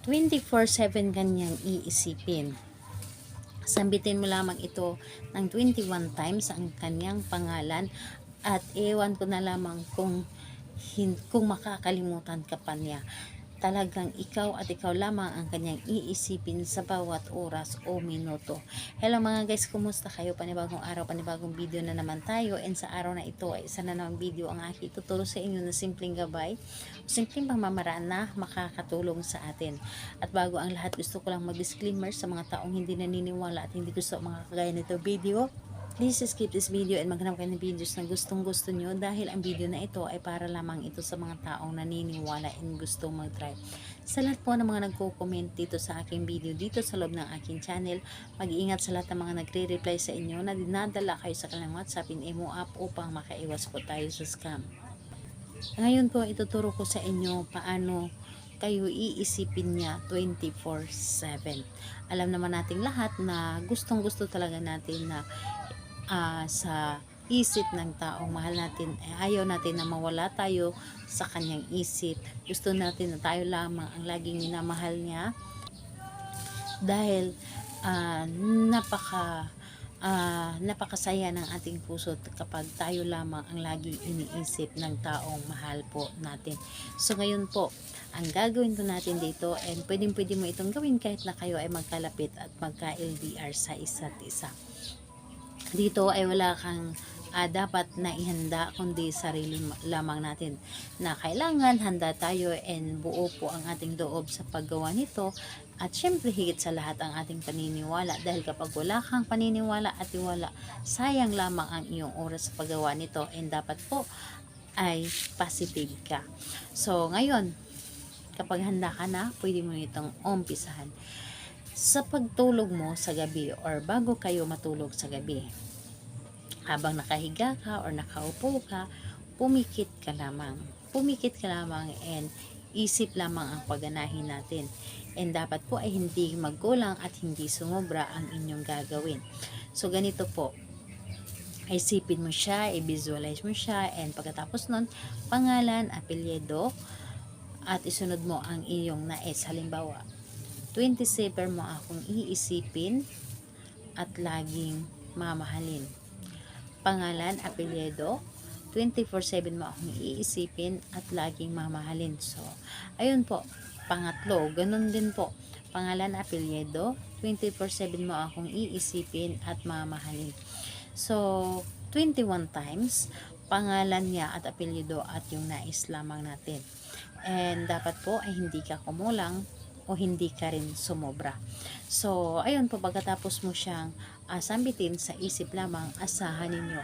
24/7 kanyang iisipin. Sambitin mo lamang ito ng 21 times ang kanyang pangalan at ewan ko na lamang kung makakalimutan ka pa niya. Talagang ikaw at ikaw lamang ang kanyang iisipin sa bawat oras o minuto. Hello mga guys, kumusta kayo? Panibagong araw, panibagong video na naman tayo, and sa araw na ito ay isa na namang video ang aking tuturo sa inyo na simpleng gabay, simpleng pamamaraan na makakatulong sa atin. At bago ang lahat, gusto ko lang mag-disclaimer sa mga taong hindi naniniwala at hindi gusto mga kagaya nito video. Please skip this video and maghanap kayo ng videos na gustong gusto nyo, dahil ang video na ito ay para lamang ito sa mga taong naniniwala and gustong mag-try. Sa lahat po ng mga nagko-comment dito sa aking video dito sa loob ng aking channel, mag-iingat sa lahat ng mga nagre-reply sa inyo na dinadala kayo sa kanilang WhatsApp in Imo app upang makaiwas po tayo sa scam. Ngayon po ituturo ko sa inyo paano kayo iisipin niya 24/7. Alam naman nating lahat na gustong gusto talaga natin na sa isip ng taong mahal natin, ayaw natin na mawala tayo sa kanyang isip. Gusto natin na tayo lamang ang laging minamahal niya, dahil napakasaya ng ating puso kapag tayo lamang ang laging iniisip ng taong mahal po natin. So ngayon po, ang gagawin po natin dito, and pwede mo itong gawin kahit na kayo ay magkalapit at magka-LDR sa isa't isa. Dito ay wala kang dapat na ihanda, kundi sarili lamang natin na kailangan handa tayo, and buo po ang ating loob sa paggawa nito, at syempre higit sa lahat ang ating paniniwala, dahil kapag wala kang paniniwala at tiwala, sayang lamang ang iyong oras sa paggawa nito, and dapat po ay positive ka. So ngayon, kapag handa ka na, pwede mo itong umpisahan. Sa pagtulog mo sa gabi or bago kayo matulog sa gabi, habang nakahiga ka or nakaupo ka, pumikit ka lamang and isip lamang ang pagganahin natin, and dapat po ay hindi magkulang at hindi sumobra ang inyong gagawin. So ganito po, isipin mo siya, i-visualize mo siya, and pagkatapos nun, pangalan, apelyido, at isunod mo ang iyong nais. Halimbawa, 27 mo akong iisipin at laging mamahalin. Pangalan, apelyido, 24/7 mo akong iisipin at laging mamahalin. So, ayun po. Pangatlo, ganun din po. Pangalan, apelyido, 24/7 mo akong iisipin at mamahalin. So, 21 times, pangalan niya at apelyido at yung nais lamang natin. And dapat po ay hindi ka kumulang o hindi ka rin sumobra. So, ayun po, pagkatapos mo siyang sambitin sa isip lamang, asahan ninyo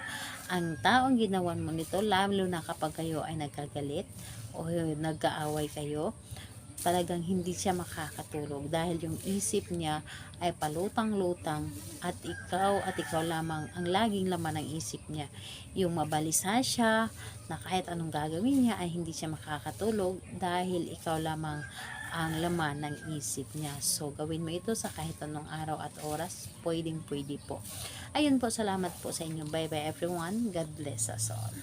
ang taong ginawan mo nito, lalo na kapag kayo ay nagkagalit o nag-aaway kayo, talagang hindi siya makakatulog, dahil yung isip niya ay palutang-lutang at ikaw lamang ang laging laman ng isip niya. Yung mabalisa siya na kahit anong gagawin niya ay hindi siya makakatulog, dahil ikaw lamang ang laman ng isip niya. So gawin mo ito sa kahit anong araw at oras, pwede po. Ayun po, salamat po sa inyo. Bye bye everyone, God bless us all.